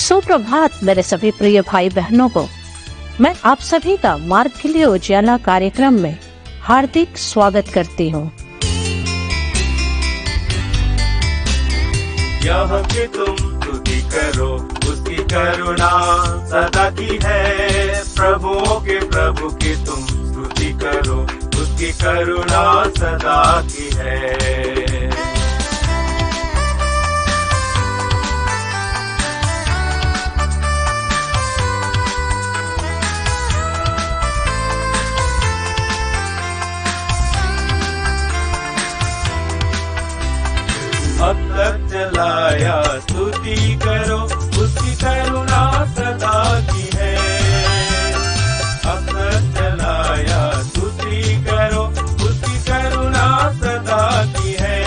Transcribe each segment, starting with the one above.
सुप्रभात मेरे सभी प्रिय भाई बहनों को। मैं आप सभी का मार्ग के लिए उजाला कार्यक्रम में हार्दिक स्वागत करती हूँ। यह कि तुम स्तुति करो, उसकी करुणा सदा की है। प्रभुओं के प्रभु की तुम स्तुति करो, उसकी करुणा सदा की है। अब तक चलाया स्तुति करो, उसकी करुणा सदा की है। अब तक चलाया स्तुति करो, उसकी करुणा सदा की है।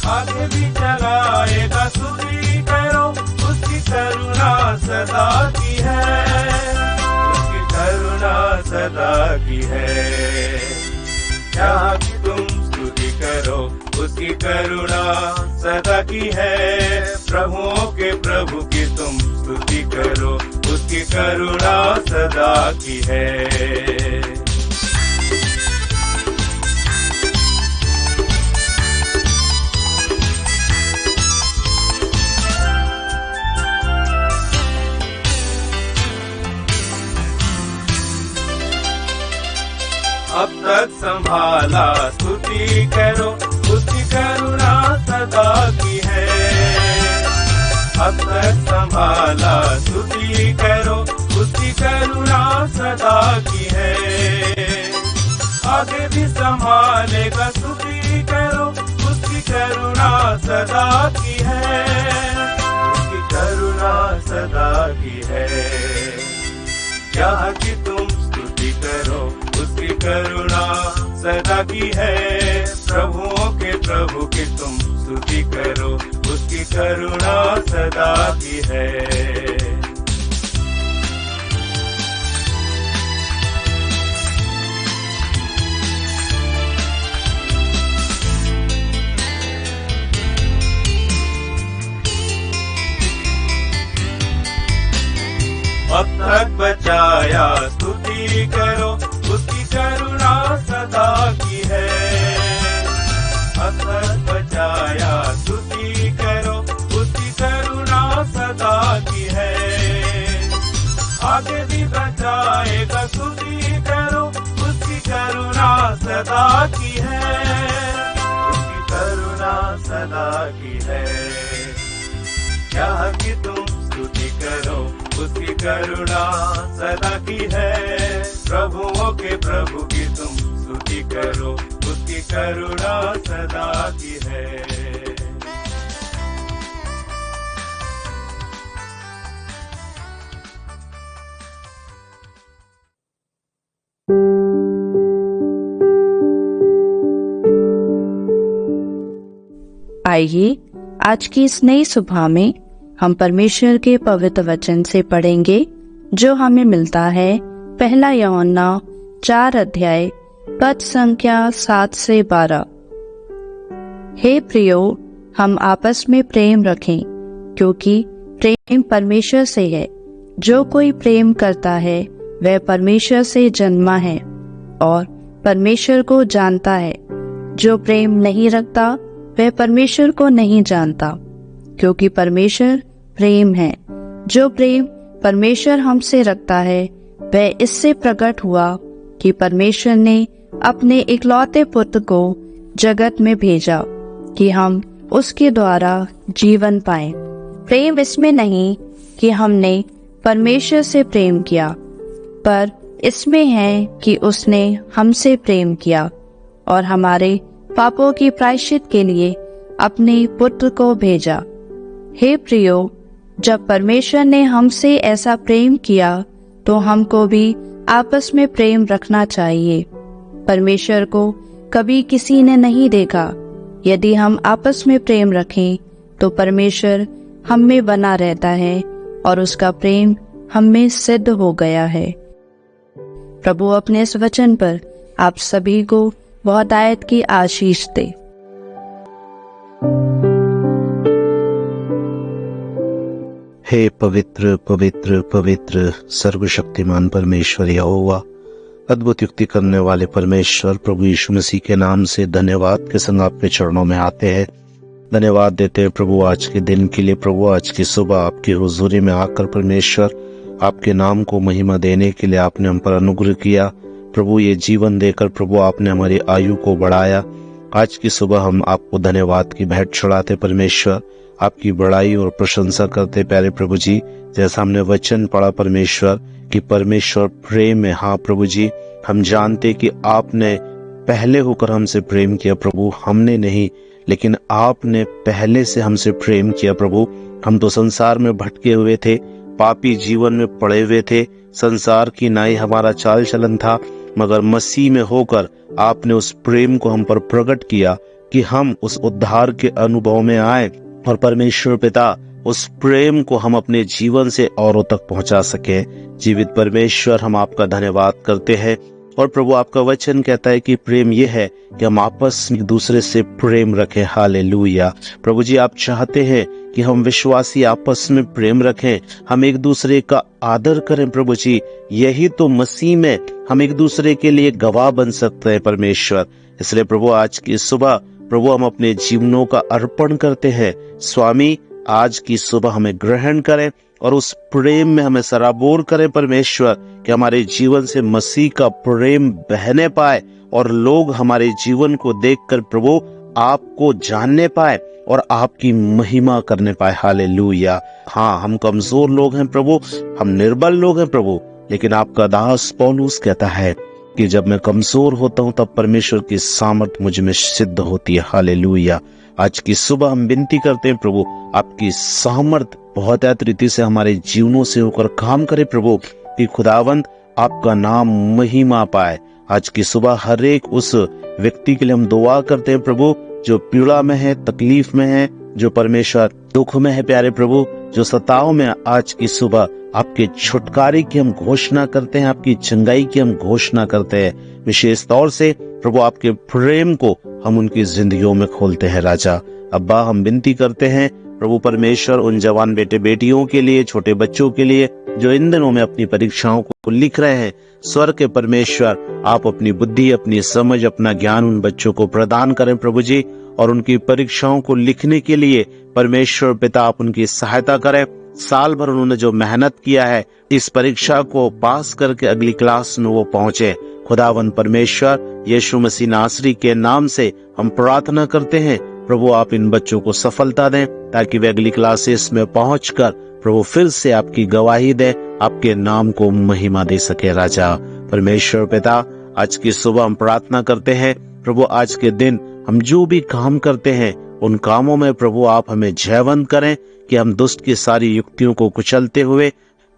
आगे भी चलाएगा स्तुति करो, उसकी करुणा सदा की है। उसकी करुणा सदा की है। क्या कि तुम स्तुति करो, उसकी करुणा सदा की है। प्रभुओं के प्रभु की तुम स्तुति करो, उसकी करुणा सदा की है। अब तक संभाला स्तुति करो, उसकी करुणा सदा की है। अब तक संभाला स्तुति करो, उसकी करुणा सदा की है। आगे भी संभालेगा स्तुति करो, उसकी करुणा सदा की है। उसकी करुणा सदा की है। क्या कि तुम स्तुति करो, उसकी करुणा सदा की है। प्रभुओं के प्रभु की तुम स्तुति करो, उसकी करुणा सदा की है। अब तक बचाया स्तुति करो, उसकी करुणा सदा की है। अब तक बचाया स्तुति करो, उसकी करुणा सदा की है। आगे भी बचाएगा स्तुति करो, उसकी करुणा सदा की है। उसकी करुणा सदा की है। क्या कि तुम स्तुति करो, उसकी करुणा सदा की है। प्रभुओं के प्रभु की तुम स्तुति करो, उसकी करुणा सदा की है। आइए आज की इस नई सुबह में हम परमेश्वर के पवित्र वचन से पढ़ेंगे, जो हमें मिलता है पहला यूहन्ना 4 अध्याय पद संख्या 7 से 12। हे प्रियो, हम आपस में प्रेम रखें, क्योंकि प्रेम परमेश्वर से है। जो कोई प्रेम करता है वह परमेश्वर से जन्मा है और परमेश्वर को जानता है। जो प्रेम नहीं रखता वह परमेश्वर को नहीं जानता, क्योंकि परमेश्वर प्रेम है। जो प्रेम परमेश्वर हमसे रखता है वह इससे प्रकट हुआ कि परमेश्वर ने अपने इकलौते पुत्र को जगत में भेजा कि हम उसके द्वारा जीवन पाएं। प्रेम इसमें नहीं कि हमने परमेश्वर से प्रेम किया, पर इसमें है कि उसने हमसे प्रेम किया और हमारे पापों की प्रायश्चित के लिए अपने पुत्र को भेजा। हे प्रियो, जब परमेश्वर ने हमसे ऐसा प्रेम किया तो हमको भी आपस में प्रेम रखना चाहिए। परमेश्वर को कभी किसी ने नहीं देखा। यदि हम आपस में प्रेम रखें तो परमेश्वर हम में बना रहता है और उसका प्रेम हम में सिद्ध हो गया है। प्रभु अपने इस वचन पर आप सभी को बहुतायत की आशीष दे। हे पवित्र पवित्र पवित्र सर्वशक्तिमान परमेश्वर यहोवा, अद्भुत युक्ति करने वाले परमेश्वर प्रभु यीशु मसीह के नाम से धन्यवाद के संग आपके चरणों में आते हैं। धन्यवाद देते हैं प्रभु आज के दिन के लिए। प्रभु आज की सुबह आपकी हुजूरी में आकर परमेश्वर आपके नाम को महिमा देने के लिए आपने हम पर अनुग्रह किया। प्रभु ये जीवन देकर प्रभु आपने हमारी आयु को बढ़ाया। आज की सुबह हम आपको धन्यवाद की भेंट चढ़ाते परमेश्वर, आपकी बड़ाई और प्रशंसा करते प्यारे प्रभु जी। जैसा हमने वचन पढ़ा परमेश्वर कि परमेश्वर प्रेम है। हाँ प्रभु जी, हम जानते कि आपने पहले होकर हमसे प्रेम किया प्रभु, हमने नहीं, लेकिन आपने पहले से हमसे प्रेम किया प्रभु। हम तो संसार में भटके हुए थे, पापी जीवन में पड़े हुए थे, संसार की नाई हमारा चाल चलन था, मगर मसीह में होकर आपने उस प्रेम को हम पर प्रकट किया कि हम उस उद्धार के अनुभव में आए और परमेश्वर पिता उस प्रेम को हम अपने जीवन से औरों तक पहुंचा सके। जीवित परमेश्वर, हम आपका धन्यवाद करते हैं। और प्रभु आपका वचन कहता है कि प्रेम यह है कि हम आपस में एक दूसरे से प्रेम रखें। हालेलुया। प्रभु जी, आप चाहते हैं कि हम विश्वासी आपस में प्रेम रखें, हम एक दूसरे का आदर करें प्रभु जी। यही तो मसीह में हम एक दूसरे के लिए गवाह बन सकते हैं परमेश्वर। इसलिए प्रभु आज की सुबह प्रभु हम अपने जीवनों का अर्पण करते हैं। स्वामी, आज की सुबह हमें ग्रहण करें और उस प्रेम में हमें सराबोर करें परमेश्वर, कि हमारे जीवन से मसीह का प्रेम बहने पाए और लोग हमारे जीवन को देखकर प्रभु आपको जानने पाए और आपकी महिमा करने पाए। हालेलुया। हाँ, हम कमजोर लोग हैं प्रभु, हम निर्बल लोग हैं प्रभु, लेकिन आपका दास पौलुस कहता है कि जब मैं कमजोर होता हूँ तब परमेश्वर की सामर्थ मुझ में सिद्ध होती है। हालेलुया। आज की सुबह हम विनती करते हैं प्रभु, आपकी सामर्थ बहुत रीति से हमारे जीवनों से होकर काम करे प्रभु, कि खुदावंद आपका नाम महिमा पाए। आज की सुबह हर एक उस व्यक्ति के लिए हम दुआ करते हैं प्रभु, जो पीड़ा में है, तकलीफ में है, जो परमेश्वर दुख में है प्यारे प्रभु, जो सताव में। आज की सुबह आपके छुटकारे की हम घोषणा करते हैं, आपकी चंगाई की हम घोषणा करते हैं। विशेष तौर से प्रभु आपके प्रेम को हम उनकी जिंदगियों में खोलते हैं। राजा अब्बा, हम विनती करते हैं प्रभु परमेश्वर उन जवान बेटे बेटियों के लिए, छोटे बच्चों के लिए जो इन दिनों में अपनी परीक्षाओं को लिख रहे हैं। स्वर्ग के परमेश्वर, आप अपनी बुद्धि, अपनी समझ, अपना ज्ञान उन बच्चों को प्रदान करें प्रभु जी, और उनकी परीक्षाओं को लिखने के लिए परमेश्वर पिता आप उनकी सहायता करें। साल भर उन्होंने जो मेहनत किया है, इस परीक्षा को पास करके अगली क्लास में वो पहुंचे। खुदावन परमेश्वर, यीशु मसीह नासरी के नाम से हम प्रार्थना करते हैं प्रभु, आप इन बच्चों को सफलता दें ताकि वे अगली क्लासेस में पहुंचकर प्रभु फिर से आपकी गवाही दे, आपके नाम को महिमा दे सके। राजा परमेश्वर पिता, आज की सुबह हम प्रार्थना करते हैं प्रभु, आज के दिन हम जो भी काम करते हैं उन कामों में प्रभु आप हमें जयवंत करें, कि हम दुष्ट की सारी युक्तियों को कुचलते हुए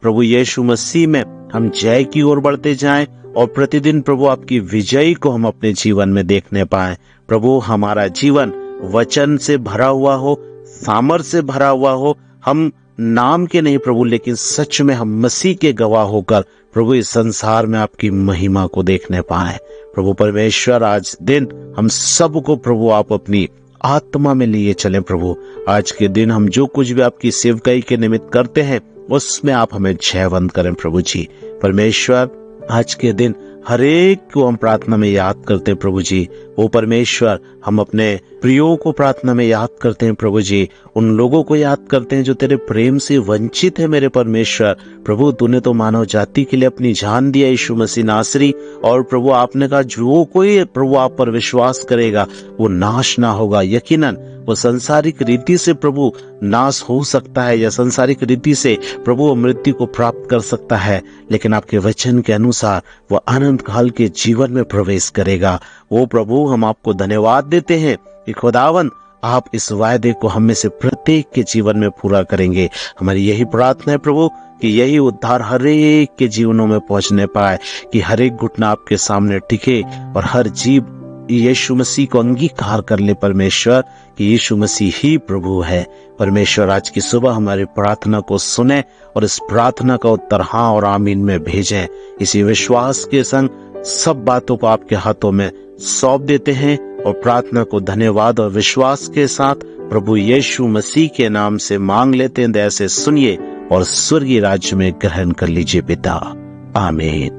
प्रभु यीशु मसीह में हम जय की ओर बढ़ते जाएं और प्रतिदिन प्रभु आपकी विजयी को हम अपने जीवन में देखने पाएं। प्रभु हमारा जीवन वचन से भरा हुआ हो, सामर्थ से भरा हुआ हो, हम नाम के नहीं प्रभु, लेकिन सच में हम मसीह के गवाह होकर प्रभु इस संसार में आपकी महिमा को देखने पाए। प्रभु परमेश्वर, आज दिन हम सबको प्रभु आप अपनी आत्मा में लिए चलें प्रभु। आज के दिन हम जो कुछ भी आपकी सेवकाई के निमित्त करते हैं उसमें आप हमें जयवंत करें प्रभु जी। परमेश्वर, आज के दिन हर एक को हम प्रार्थना में याद करते हैं प्रभु जी। वो परमेश्वर, हम अपने प्रियों को प्रार्थना में याद करते हैं प्रभु जी। उन लोगों को याद करते हैं जो तेरे प्रेम से वंचित है मेरे परमेश्वर। प्रभु, तूने तो मानव जाति के लिए अपनी जान दिया यीशु मसीह नासरी, और प्रभु आपने कहा जो कोई प्रभु आप पर विश्वास करेगा वो नाश ना होगा। यकीनन वो संसारिक रीति से प्रभु नाश हो सकता है, या संसारिक रीति से प्रभु वो मृत्यु को प्राप्त कर सकता है, लेकिन आपके वचन के अनुसार वो अनंत काल के जीवन में प्रवेश करेगा। वो प्रभु, हम आपको धन्यवाद देते हैं कि खुदावन आप इस वायदे को हम में से प्रत्येक के जीवन में पूरा करेंगे। हमारी यही प्रार्थना है प्रभु, कि यही उद्धार हर एक के जीवनों में पहुंचने पाए, कि हर एक घुटना आपके सामने टिके और हर जीव यीशु मसीह को अंगीकार कर ले परमेश्वर, कि यीशु मसीह ही प्रभु है। परमेश्वर, आज की सुबह हमारी प्रार्थना को सुने और इस प्रार्थना का उत्तर हाँ और आमीन में भेजें। इसी विश्वास के संग सब बातों को आपके हाथों में सौंप देते हैं और प्रार्थना को धन्यवाद और विश्वास के साथ प्रभु यीशु मसीह के नाम से मांग लेते हैं। दया से सुनिए और स्वर्गीय राज्य में ग्रहण कर लीजिए पिता। आमीन।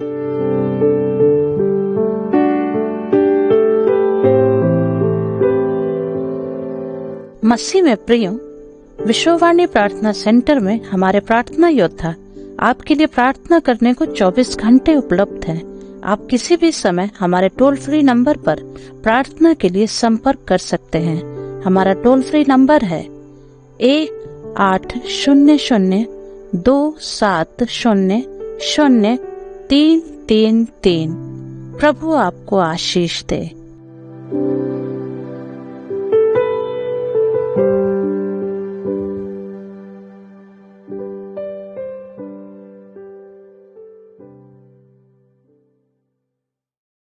मसीह में प्रियो, विश्ववाणी प्रार्थना सेंटर में हमारे प्रार्थना योद्धा आपके लिए प्रार्थना करने को 24 घंटे उपलब्ध है। आप किसी भी समय हमारे टोल फ्री नंबर पर प्रार्थना के लिए संपर्क कर सकते हैं। हमारा टोल फ्री नंबर है 1800-270-0333। प्रभु आपको आशीष दे।